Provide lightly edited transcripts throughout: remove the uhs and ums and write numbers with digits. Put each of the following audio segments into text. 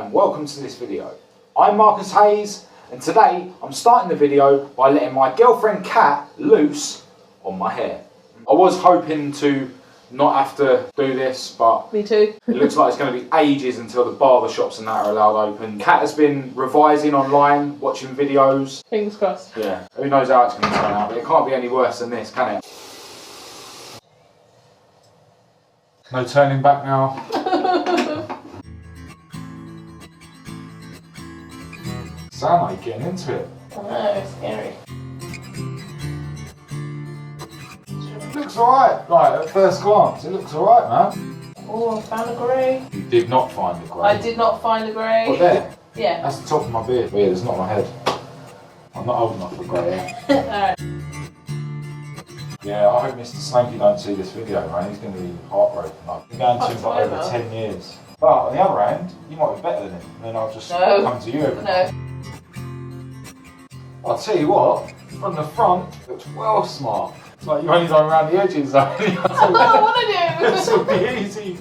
and welcome to this video. I'm Marcus Hayes, and today I'm starting the video by letting my girlfriend Kat loose on my hair. I was hoping to not have to do this, but me too. It looks like it's going to be ages until the barber shops and that are allowed open. Kat has been revising online, watching videos. Fingers crossed. Yeah, who knows how it's going to turn out, but it can't be any worse than this, can it? No turning back now. Sound like getting into it. I know, it's scary. It looks alright, like at first glance, it looks alright, man. Oh, I found a grey. You did not find the grey. I did not find a grey. Oh, there? Yeah. That's the top of my beard. Weird, it's not my head. I'm not old enough for grey hair. Alright. Yeah, I hope Mr. Snakey don't see this video, man. He's going to be heartbroken. I've been going to him for over 10 years. But on the other hand, you might be better than him, and then I'll just come to you every night. I'll tell you what, from the front, it looks well smart. It's like you only go around the edges, though. I want to do. This will be easy.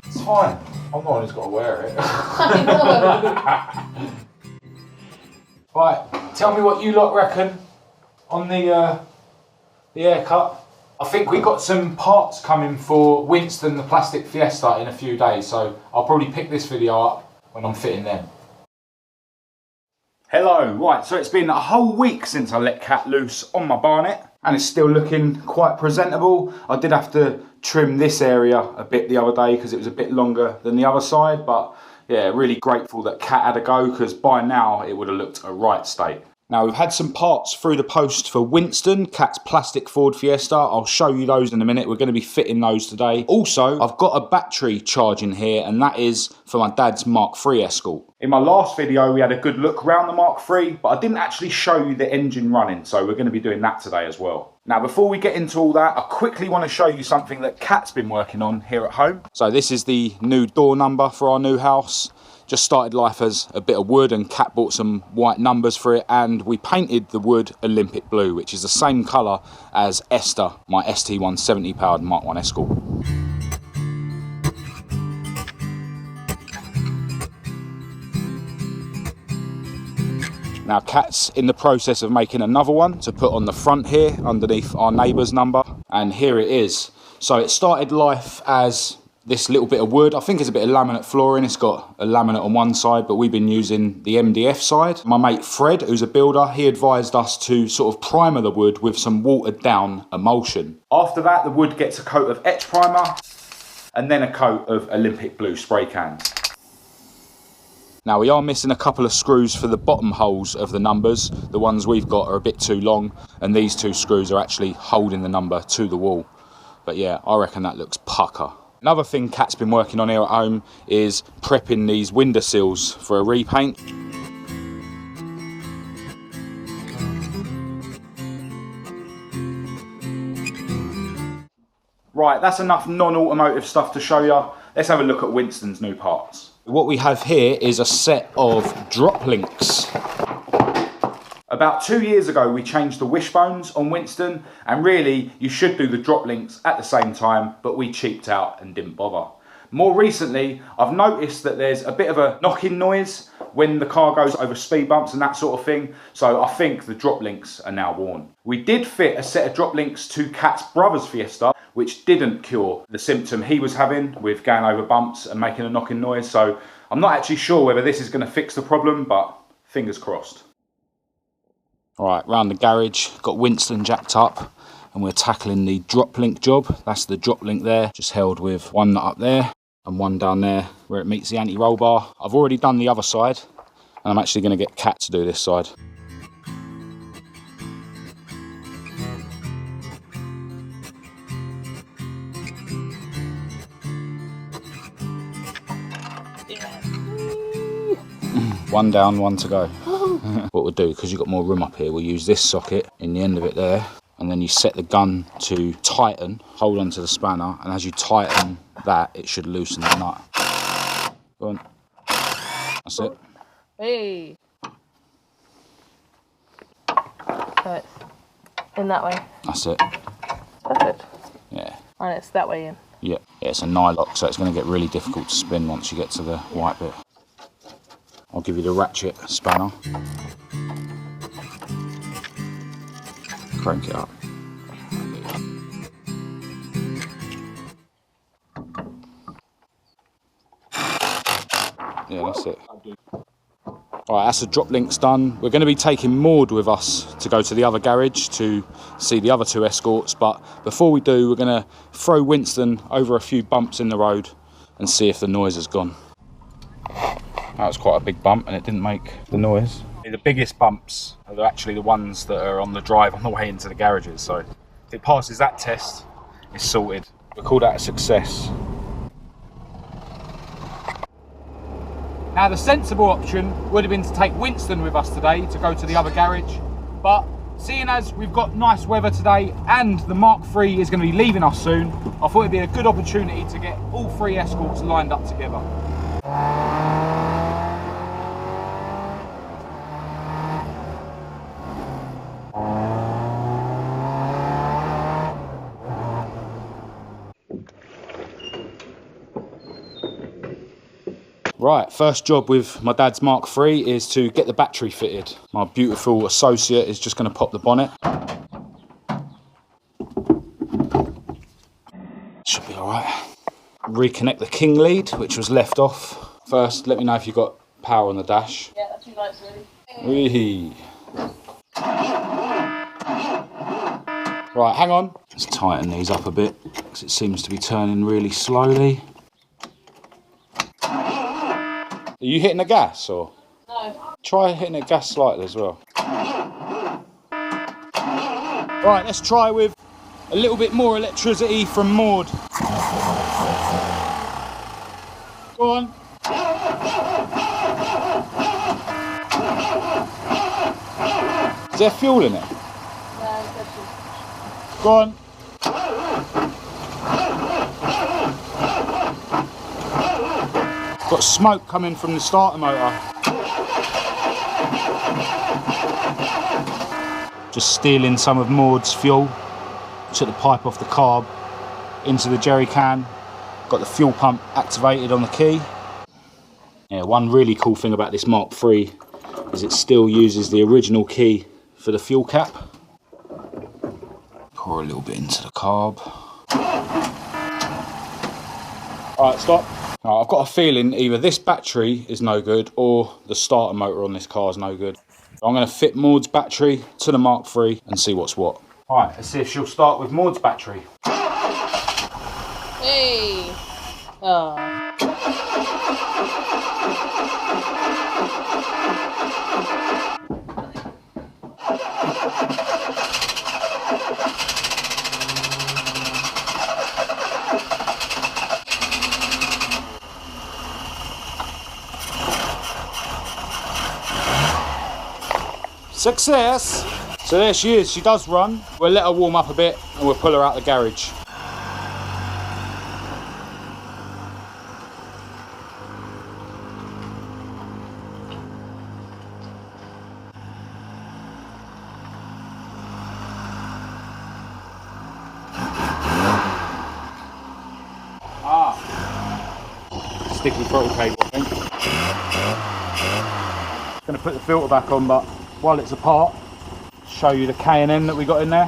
It's fine. I'm the one who's got to wear it. I know. Right, tell me what you lot reckon on the haircut. I think we got some parts coming for Winston, the plastic Fiesta, in a few days, so I'll probably pick this video up when I'm fitting them. Hello, right, so it's been a whole week since I let Kat loose on my barnet, and it's still looking quite presentable. I did have to trim this area a bit the other day because it was a bit longer than the other side, but yeah, really grateful that Kat had a go because by now it would have looked a right state. Now we've had some parts through the post for Winston, Kat's plastic Ford Fiesta. I'll show you those in a minute. We're going to be fitting those today. Also, I've got a battery charging here, and that is for my dad's Mk3 Escort. In my last video, we had a good look around the Mk3, but I didn't actually show you the engine running, so we're going to be doing that today as well. Now, before we get into all that, I quickly want to show you something that Kat's been working on here at home. So this is the new door number for our new house. Just started life as a bit of wood, and Kat bought some white numbers for it, and we painted the wood Olympic blue, which is the same colour as ESTHER, my ST170 powered Mark 1 Escort. Now Kat's in the process of making another one to put on the front here underneath our neighbour's number, and here it is. So it started life as this little bit of wood. I think it's a bit of laminate flooring. It's got a laminate on one side, but we've been using the MDF side. My mate Fred, who's a builder, he advised us to sort of primer the wood with some watered down emulsion. After that, the wood gets a coat of etch primer and then a coat of Olympic blue spray cans. Now we are missing a couple of screws for the bottom holes of the numbers. The ones we've got are a bit too long, and these two screws are actually holding the number to the wall. But yeah, I reckon that looks pucker. Another thing Kat's been working on here at home is prepping these window sills for a repaint. Right, that's enough non-automotive stuff to show you. Let's have a look at Winston's new parts. What we have here is a set of DROPLINKS. About 2 years ago, we changed the wishbones on Winston, and really, you should do the DROPLINKS at the same time, but we cheaped out and didn't bother. More recently, I've noticed that there's a bit of a knocking noise when the car goes over speed bumps and that sort of thing, so I think the DROPLINKS are now worn. We did fit a set of DROPLINKS to Kat's brother's Fiesta, which didn't cure the symptom he was having with going over bumps and making a knocking noise, so I'm not actually sure whether this is going to fix the problem, but fingers crossed. Alright, round the garage, got Winston jacked up, and we're tackling the DROPLINK job. That's the DROPLINK there, just held with one nut up there and one down there where it meets the anti-roll bar. I've already done the other side, and I'm actually going to get Kat to do this side. One down, one to go. What we'll do, because you've got more room up here, we'll use this socket in the end of it there, and then you set the gun to tighten, hold onto the spanner, and as you tighten that, it should loosen the nut. Go on. That's it. Hey. So it's in that way. That's it. Perfect. Yeah. And it's that way in. Yeah, it's a nylock, so it's going to get really difficult to spin once you get to the white bit. I'll give you the ratchet spanner. Crank it up. Yeah, that's it. Alright, that's the drop links done. We're going to be taking Maud with us to go to the other garage to see the other two Escorts, but before we do, we're going to throw Winston over a few bumps in the road and see if the noise has gone. That was quite a big bump and it didn't make the noise. The biggest bumps are actually the ones that are on the drive on the way into the garages, so if it passes that test, it's sorted. We call that a success. Now the sensible option would have been to take Winston with us today to go to the other garage, but seeing as we've got nice weather today and the Mark III is going to be leaving us soon, I thought it'd be a good opportunity to get all three Escorts lined up together. Right, first job with my dad's Mark III is to get the battery fitted. My beautiful associate is just going to pop the bonnet. Should be alright. Reconnect the king lead, which was left off. First, let me know if you've got power on the dash. Yeah, that's 2 lights really. Wee. Right, hang on. Let's tighten these up a bit, because it seems to be turning really slowly. Are you hitting the gas or? No. Try hitting the gas slightly as well. Right, let's try with a little bit more electricity from Maud. Go on. Is there fuel in it? No, Go on. Got smoke coming from the starter motor. Just stealing some of Maud's fuel. Took the pipe off the carb into the jerry can. Got the fuel pump activated on the key. Yeah, one really cool thing about this Mark III is it still uses the original key for the fuel cap. Pour a little bit into the carb. Alright, stop. Right, I've got a feeling either this battery is no good or the starter motor on this car is no good. I'm going to fit Maud's battery to the Mark III and see what's what. Alright, let's see if she'll start with Maud's battery. Hey! Oh. Success! So there she is, she does run. We'll let her warm up a bit and we'll pull her out the garage. Sticky throttle cable, I think. Going to put the filter back on, but while it's apart, show you the K&N that we got in there.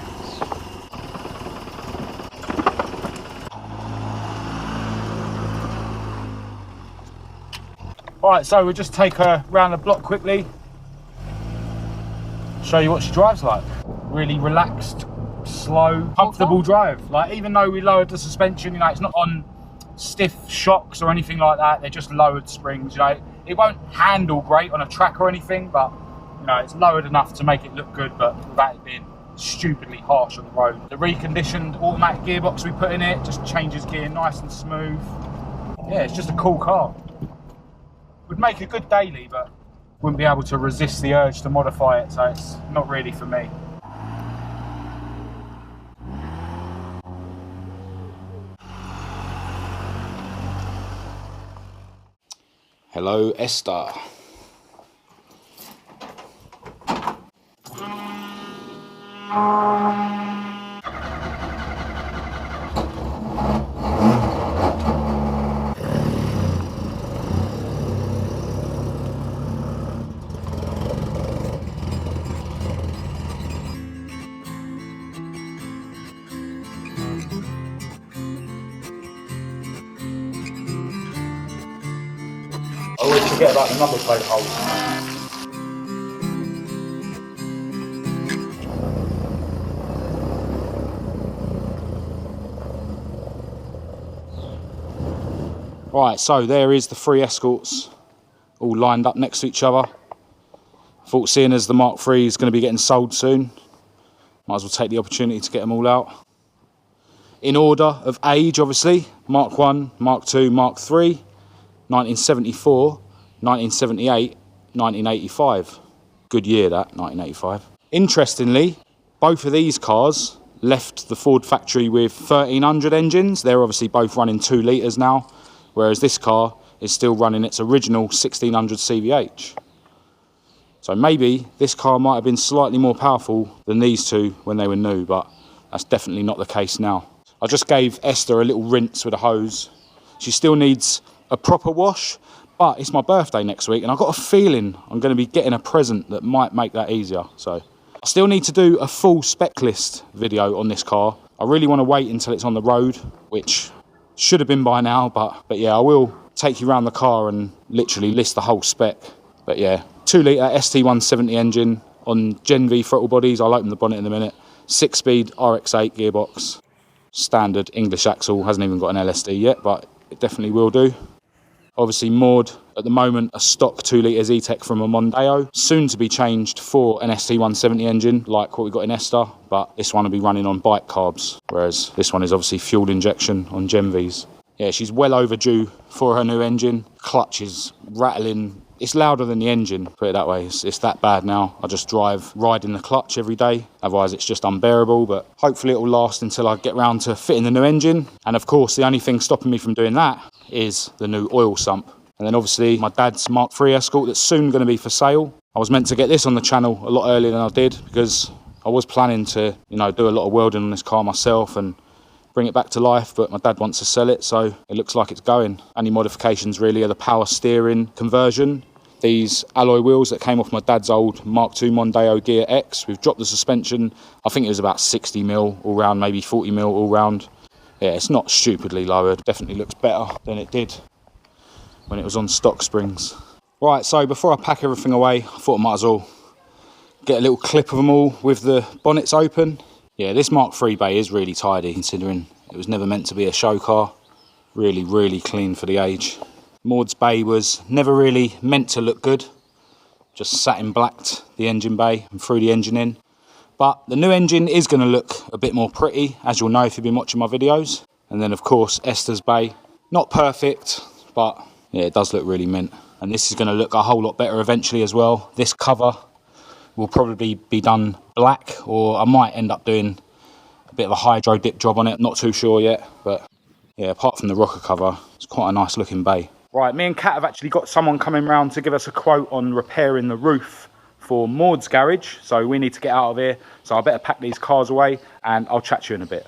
Alright, so we'll just take her around the block quickly, show you what she drives like. Really relaxed, slow, comfortable drive. Like, even though we lowered the suspension, you know, it's not on stiff shocks or anything like that, they're just lowered springs, you know. It won't handle great on a track or anything, but you know, it's lowered enough to make it look good, but without it being stupidly harsh on the road. The reconditioned automatic gearbox we put in it just changes gear nice and smooth. Yeah, it's just a cool car. Would make a good daily, but wouldn't be able to resist the urge to modify it, so it's not really for me. Hello, ESTHER. I always forget about the number plate holes. Right, so there is the 3 Escorts all lined up next to each other. Thought seeing as the Mark III is going to be getting sold soon, might as well take the opportunity to get them all out. In order of age, obviously, Mark I, Mark II, Mark III, 1974, 1978, 1985. Good year that, 1985. Interestingly, both of these cars left the Ford factory with 1300 engines. They're obviously both running 2 litres now, whereas this car is still running its original 1600 CVH. So maybe this car might have been slightly more powerful than these two when they were new, but that's definitely not the case now. I just gave Esther a little rinse with a hose. She still needs a proper wash, but it's my birthday next week and I've got a feeling I'm going to be getting a present that might make that easier. So I still need to do a full spec list video on this car. I really want to wait until it's on the road, which should have been by now, but yeah, I will take you around the car and literally list the whole spec. But yeah, 2 litre ST170 engine on Gen V throttle bodies. I'll open the bonnet in a minute. 6-speed RX8 gearbox. Standard English axle. Hasn't even got an LSD yet, but it definitely will do. Obviously moored at the moment a stock 2 litre Z-Tech from a Mondeo. Soon to be changed for an ST170 engine like what we got in ESTHER, but this one will be running on bike carbs, whereas this one is obviously fuel injection on Gen Vs. Yeah, she's well overdue for her new engine. Clutch is rattling. It's louder than the engine, put it that way. It's that bad now. I just drive riding the clutch every day. Otherwise, it's just unbearable. But hopefully it will last until I get round to fitting the new engine. And of course, the only thing stopping me from doing that is the new oil sump. And then obviously my dad's Mark III Escort that's soon going to be for sale. I was meant to get this on the channel a lot earlier than I did because I was planning to, you know, do a lot of welding on this car myself and bring it back to life, but my dad wants to sell it, so it looks like it's going. Only modifications really are the power steering conversion. These alloy wheels that came off my dad's old Mark II Mondeo Gear X. We've dropped the suspension. I think it was about 60mm all round, maybe 40mm all round. Yeah, it's not stupidly lowered. Definitely looks better than it did when it was on stock springs. Right, so before I pack everything away, I thought I might as well get a little clip of them all with the bonnets open. Yeah, this Mark III bay is really tidy considering it was never meant to be a show car. Really, really clean for the age. Maud's bay was never really meant to look good. Just satin blacked the engine bay and threw the engine in. But the new engine is going to look a bit more pretty, as you'll know if you've been watching my videos. And then of course Esther's bay. Not perfect, but yeah, it does look really mint. And this is going to look a whole lot better eventually as well. This cover will probably be done black, or I might end up doing a bit of a hydro dip job on it. Not too sure yet, but yeah, apart from the rocker cover, it's quite a nice looking bay. Right, me and Kat have actually got someone coming round to give us a quote on repairing the roof for Maud's garage, so we need to get out of here. So I better pack these cars away and I'll chat to you in a bit.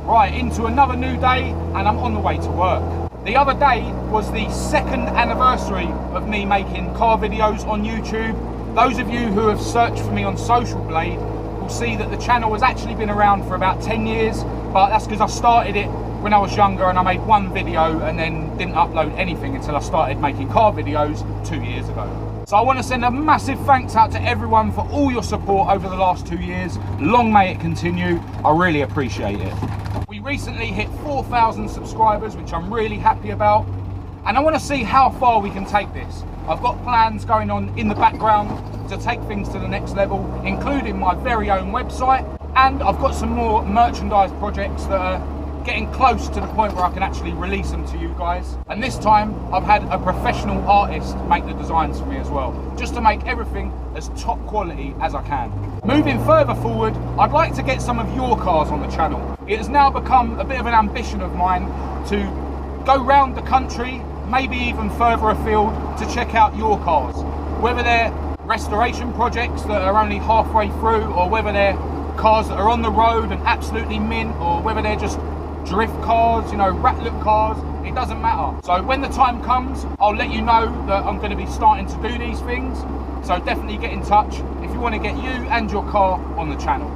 Right, into another new day and I'm on the way to work. The other day was the 2nd anniversary of me making car videos on YouTube. Those of you who have searched for me on Social Blade will see that the channel has actually been around for about 10 years, but that's because I started it when I was younger and I made one video and then didn't upload anything until I started making car videos 2 years ago. So I want to send a massive thanks out to everyone for all your support over the last 2 years. Long may it continue. I really appreciate it. We recently hit 4,000 subscribers, which I'm really happy about. And I want to see how far we can take this. I've got plans going on in the background to take things to the next level, including my very own website. And I've got some more merchandise projects that are getting close to the point where I can actually release them to you guys. And this time I've had a professional artist make the designs for me as well, just to make everything as top quality as I can. Moving further forward, I'd like to get some of your cars on the channel. It has now become a bit of an ambition of mine to go round the country, maybe even further afield, to check out your cars. Whether they're restoration projects that are only halfway through, or whether they're cars that are on the road and absolutely mint, or whether they're just drift cars, you know, rat-look cars, it doesn't matter. So when the time comes, I'll let you know that I'm going to be starting to do these things. So definitely get in touch if you want to get you and your car on the channel.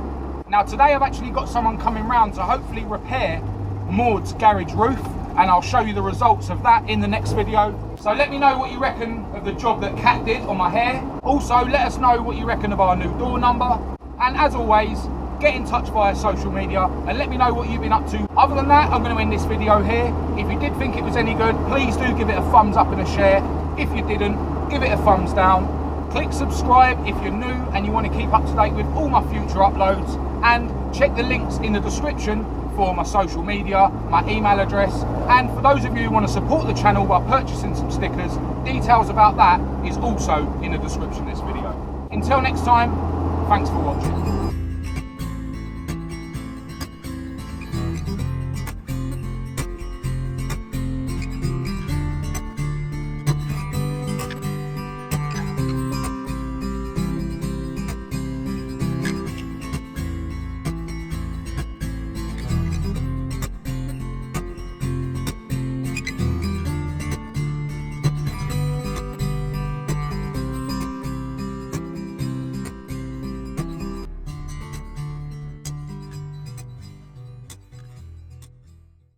Now today I've actually got someone coming round to hopefully repair Maud's garage roof, and I'll show you the results of that in the next video. So let me know what you reckon of the job that Kat did on my hair. Also let us know what you reckon of our new door number. And as always, get in touch via social media and let me know what you've been up to. Other than that, I'm going to end this video here. If you did think it was any good, please do give it a thumbs up and a share. If you didn't, give it a thumbs down. Click subscribe if you're new and you want to keep up to date with all my future uploads, and check the links in the description for my social media, my email address, and for those of you who want to support the channel by purchasing some stickers, details about that is also in the description of this video. Until next time, thanks for watching.